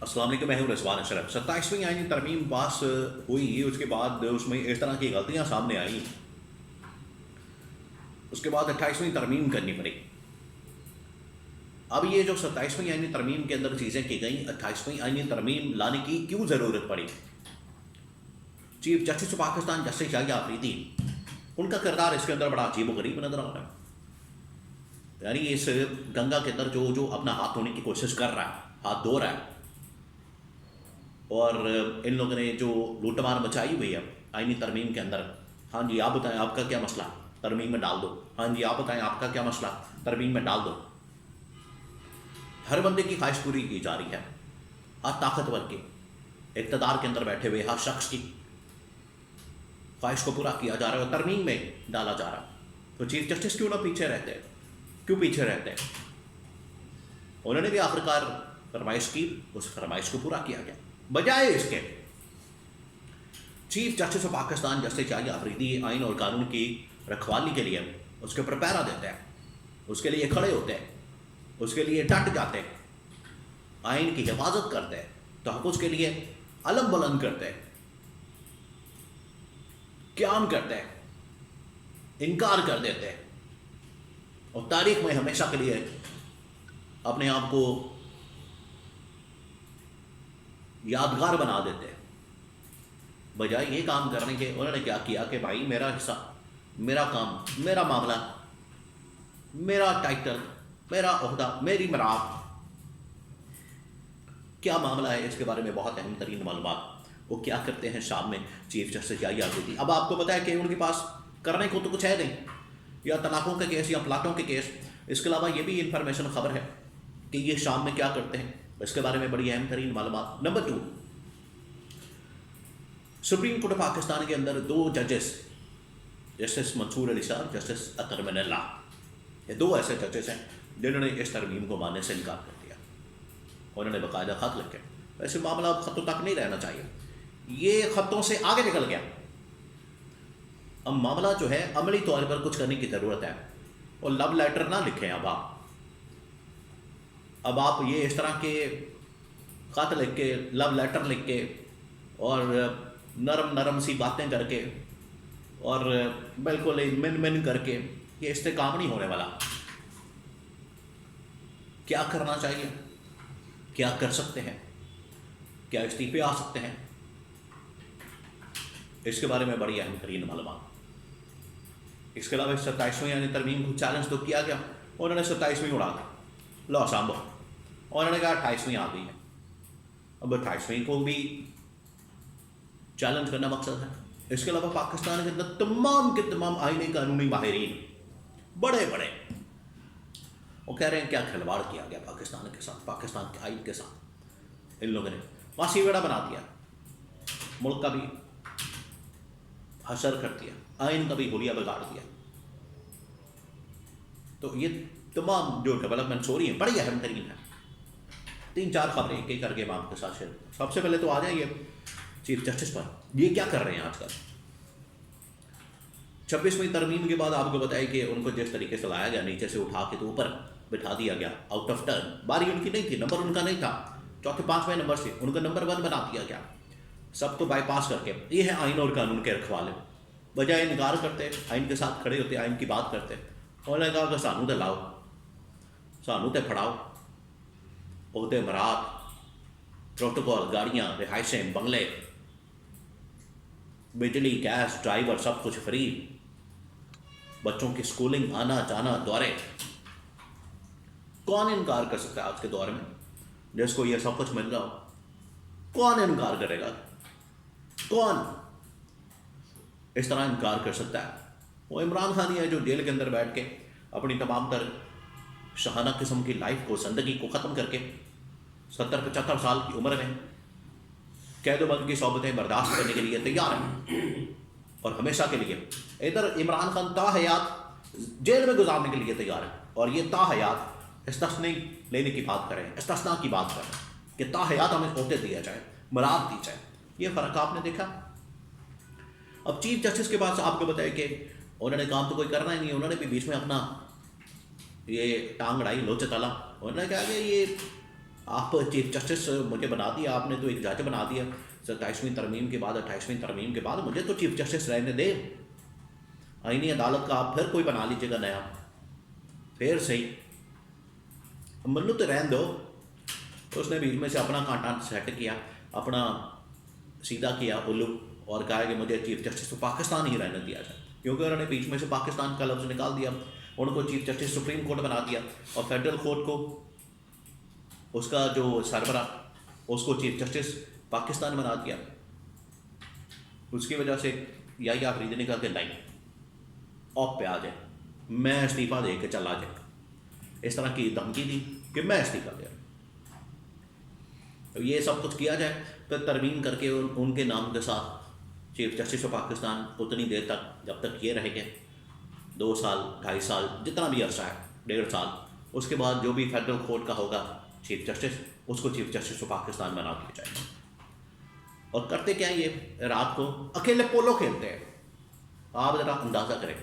अस्सलाम वालेकुम, मैं हूं रिजवान अशरफ। 27वीं आईनी तरमीम पास हुई, उसके बाद उसमें इस तरह की गलतियां सामने आई, उसके बाद 28वीं तरमीम करनी पड़ी। अब ये जो 27वीं आईनी तरमीम के अंदर चीज़ें की गई, 28वीं आईनी तरमीम लाने की क्यों ज़रूरत पड़ी? Chief justice of Pakistan justice Yahya Afridi, उनका किरदार इसके अंदर बड़ा अजीब व गरीब नजर आ रहा है। यानी इस गंगा के अंदर जो जो अपना हाथ धोने की कोशिश कर रहा है, हाथ धो रहा है, और इन लोगों ने जो लूटमार मचाई हुई है आईनी तरमीम के अंदर, हाँ जी आप बताएं आपका क्या मसला, तरमीम में डाल दो। हाँ जी आप बताएं आपका क्या मसला, तरमीम में डाल दो। हर बंदे की ख्वाहिश पूरी की जा रही है, हर ताकतवर की, इक़्तिदार के अंदर बैठे हुए हर शख्स की ख्वाहिश को पूरा किया जा रहा है और तरमीम में डाला जा रहा है। तो चीफ जस्टिस क्यों ना पीछे रहते हैं? क्यों पीछे रहते हैं? उन्होंने भी आखिरकार फरमाइश की, उस फरमाइश को पूरा किया गया। बजाय इसके chief justice of Pakistan justice Yahya Afridi आइन और कानून की रखवाली के लिए उसके ऊपर पहरा देते हैं, उसके लिए खड़े होते हैं, उसके लिए डट जाते हैं, आइन की हिफाजत करते हैं, तहफ़्फ़ुज़ के लिए अलम बुलंद करते हैं, क़याम करते हैं, इनकार कर देते हैं और तारीख़ में हमेशा के लिए अपने आप को यादगार बना देते हैं। बजाय ये काम करने के उन्होंने क्या किया कि भाई मेरा हिस्सा, मेरा काम, मेरा मामला, मेरा टाइटल, मेरा ओहदा, मेरी मराब, क्या मामला है इसके बारे में बहुत अहम तरीन मालूमात वो क्या करते हैं शाम में चीफ जस्टिस याहिया आफरीदी। अब आपको पता है कि उनके पास करने को तो कुछ है नहीं, या तलाकों के केस या प्लाटों के केस। इसके अलावा ये भी इंफॉर्मेशन खबर है कि ये शाम में क्या करते हैं, इसके बारे में बड़ी अहम तरीन मालूमात। नंबर 2, सुप्रीम कोर्ट पाकिस्तान के अंदर 2 जजेस, जस्टिस मंसूर अली शाह, जस्टिस अतर मनल्ला, ये 2 ऐसे जजेस हैं जिन्होंने इस तरमीम को मानने से इनकार कर दिया। उन्होंने बाकायदा खत लिखे। वैसे मामला खतों तक नहीं रहना चाहिए, ये खतों से आगे निकल गया। अब मामला जो है अमली तौर पर कुछ करने की ज़रूरत है, और लव लेटर ना लिखें। अब आप ये इस तरह के खत लिख के, लव लेटर लिख के और नरम नरम सी बातें करके और बिल्कुल मिन मिन करके, ये इससे काम नहीं होने वाला। क्या करना चाहिए, क्या कर सकते हैं, क्या इस्तीफे आ सकते हैं, इसके बारे में बड़ी अहम तरीन मालूमात। इसके अलावा 27वीं यानी तरमीम को चैलेंज तो किया गया, उन्होंने 27वीं उड़ा दी, लो सांभो, उन्होंने कहा 28वीं आ गई है। अब 28वीं को भी चैलेंज करना मकसद है। इसके अलावा पाकिस्तान के अंदर तमाम के तमाम आईनी कानूनी माहिरीन बड़े बड़े वो कह रहे हैं क्या खिलवाड़ किया गया पाकिस्तान के साथ, पाकिस्तान के आइन के साथ। इन लोगों ने फांसी वेड़ा बना दिया, मुल्क का भी हशर कर दिया, आइन का भी हुलिया बिगाड़ दिया। तो ये तमाम जो डेवलपमेंट्स हो रही हैं बड़ी अहम तरीन है। 3-4 खबरें एक एक करके मैं आपके साथ शेयर। सबसे पहले तो आ जाइए चीफ जस्टिस पर, ये क्या कर रहे हैं आजकल। 26वीं तरमीम के बाद आपको बताया कि उनको जिस तरीके से लाया गया, नीचे से उठा के तो ऊपर बिठा दिया गया, आउट ऑफ टर्न, बारी उनकी नहीं थी, नंबर उनका नहीं था, चौथे 5वें नंबर से उनका नंबर 1 बना दिया गया, सब तो बाईपास करके। ये है आइन और कानून के रखवाले। बजाय इनकार करते, आइन के साथ खड़े होते, आइन की बात करते, उन्होंने कहा कि सानू तो लाओ, सानू तो फड़ाओ, ओहदे मरात, प्रोटोकॉल, गाड़ियाँ, रिहाइशें, बंगले, बिजली, गैस, ड्राइवर, सब कुछ फ्री, बच्चों की स्कूलिंग, आना जाना, दौरे। कौन इनकार कर सकता है आज के दौर में जिसको ये सब कुछ मिल रहा हो? कौन इनकार करेगा? कौन इस तरह इनकार कर सकता है? वो इमरान खान ही है जो जेल के अंदर बैठ के अपनी तमाम तर शहाना किस्म की लाइफ को, ज़िंदगी को ख़त्म करके 70-75 साल की उम्र में कैदोबंद की सोबतें बर्दाश्त करने के लिए तैयार है, और हमेशा के लिए इधर इमरान खान ताहयात जेल में गुजारने के लिए तैयार है, और ये ताहयात इस्तिस्ना लेने की बात करें, इस्तिस्ना की बात करें कि ताहयात हमें ओहदे दिया जाए, मराद दी जाए। ये फ़र्क आपने देखा। अब चीफ जस्टिस के पास आपको बताया कि उन्होंने काम तो कोई करना ही नहीं, उन्होंने भी बीच में अपना ये टांग अड़ाई, लोचे तला। उन्होंने कहा कि ये آپ چیف جسٹس مجھے بنا دیا آپ نے، تو ایک جج بنا دیا 27ویں ترمیم کے بعد 28ویں ترمیم کے بعد، مجھے تو چیف جسٹس رہنے دے، آئینی عدالت کا آپ پھر کوئی بنا لیجیے گا نیا، پھر صحیح، منو تو رہن دو. تو اس نے بیچ میں سے اپنا کانٹا سیٹ کیا، اپنا سیدھا کیا الو، اور کہا کہ مجھے چیف جسٹس کو پاکستان ہی رہنے دیا جائے، کیونکہ انہوں نے بیچ میں سے پاکستان کا لفظ نکال دیا، ان کو چیف جسٹس سپریم کورٹ بنا دیا، اور فیڈرل کورٹ کو اس کا جو سربراہ اس کو چیف جسٹس پاکستان بنا دیا. اس کی وجہ سے یا آفریدی نے کہا کہ نہیں، آپ پہ آ جائے، میں استعفیٰ دے کے چلا جائے، اس طرح کی دھمکی دی کہ میں استعفیٰ دے. تو یہ سب کچھ کیا جائے، پھر ترمیم کر کے ان کے نام کے ساتھ چیف جسٹس آف پاکستان اتنی دیر تک جب تک یہ رہے گے 2 سال 2.5 سال جتنا بھی عرصہ ہے 1.5 سال، اس کے بعد جو بھی فیڈرل کورٹ کا ہوگا چیف جسٹس اس کو چیف جسٹس آف پاکستان بنا دیا جائے گا. اور کرتے کیا یہ رات کو اکیلے پولو کھیلتے ہیں، آپ ذرا اندازہ کریں،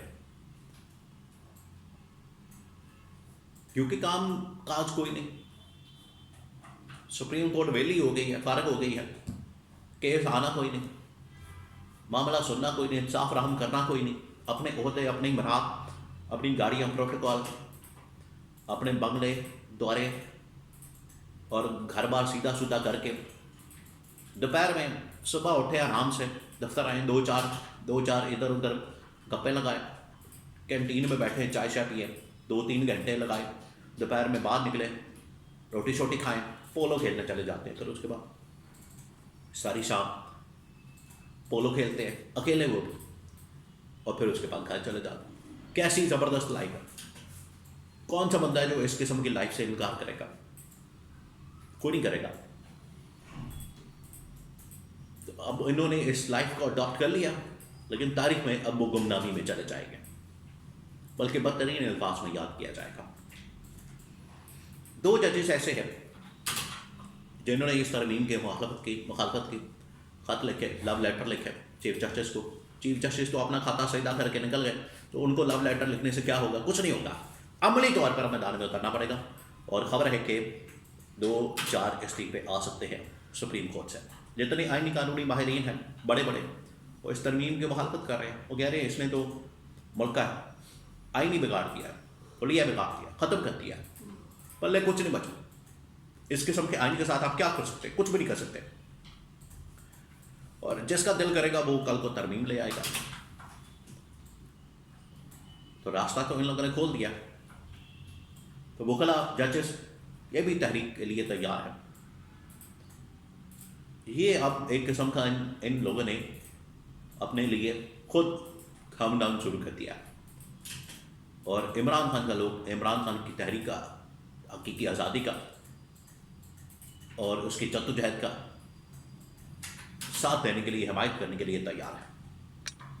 کیونکہ کام کاج کوئی نہیں، سپریم کورٹ ویلی ہو گئی ہے، فارغ ہو گئی ہے، کیس آنا کوئی نہیں، معاملہ سننا کوئی نہیں، انصاف فراہم کرنا کوئی نہیں، اپنے عہدے، اپنی مراحت، اپنی گاڑیاں، پروٹوکول، اپنے بنگلے دورے اور گھر بار سیدھا سیدھا کر کے دوپہر میں صبح اٹھے آرام سے دفتر آئے، دو چار ادھر ادھر گپے لگائے، کینٹین میں بیٹھے چائے شائے پیے، 2-3 گھنٹے لگائے، دوپہر میں باہر نکلے، روٹی شوٹی کھائیں، پولو کھیلنے چلے جاتے ہیں. پھر اس کے بعد ساری شام پولو کھیلتے ہیں اکیلے وہ بھی، اور پھر اس کے بعد گھر چلے جاتے ہیں. کیسی زبردست لائف ہے، کون سا بندہ ہے جو اس قسم کی لائف سے انکار کرے گا؟ کوئی نہیں کرے گا. تو اب انہوں نے اس لائف کو اڈاپٹ کر لیا، لیکن تاریخ میں اب وہ گمنامی میں چلے جائیں گے، بلکہ بدترین الفاظ میں یاد کیا جائے گا. 2 ججز ایسے ہیں جنہوں نے اس ترمیم کے مخالفت کی، خط لکھے، لو لیٹر لکھے چیف جسٹس کو. چیف جسٹس تو اپنا کھاتا سیدھا کر کے نکل گئے، تو ان کو لو لیٹر لکھنے سے کیا ہوگا؟ کچھ نہیں ہوگا، عملی طور پر میدان میں اترنا پڑے گا. اور خبر ہے کہ 2-4 استعفے آ سکتے ہیں سپریم کورٹ سے. جتنے آئینی قانونی ماہرین ہیں بڑے بڑے، وہ اس ترمیم کی مخالفت کر رہے ہیں. وہ کہہ رہے ہیں اس نے تو ملک کا آئینی بگاڑ دیا ہے، حلیہ بگاڑ دیا، ختم کر دیا، پلے کچھ نہیں بچا. اس قسم کے آئین کے ساتھ آپ کیا کر سکتے ہیں؟ کچھ بھی نہیں کر سکتے. اور جس کا دل کرے گا وہ کل کو ترمیم لے آئے گا. تو راستہ تو ان لوگوں نے کھول دیا. تو وکلا، ججز یہ بھی تحریک کے لیے تیار ہے. یہ اب ایک قسم کا ان لوگوں نے اپنے لیے خود کھم ڈاؤن شروع کر دیا. اور عمران خان کا لوگ عمران خان کی تحریک کا، حقیقی آزادی کا اور اس کی جدوجہد کا ساتھ دینے کے لیے، حمایت کرنے کے لیے تیار ہے.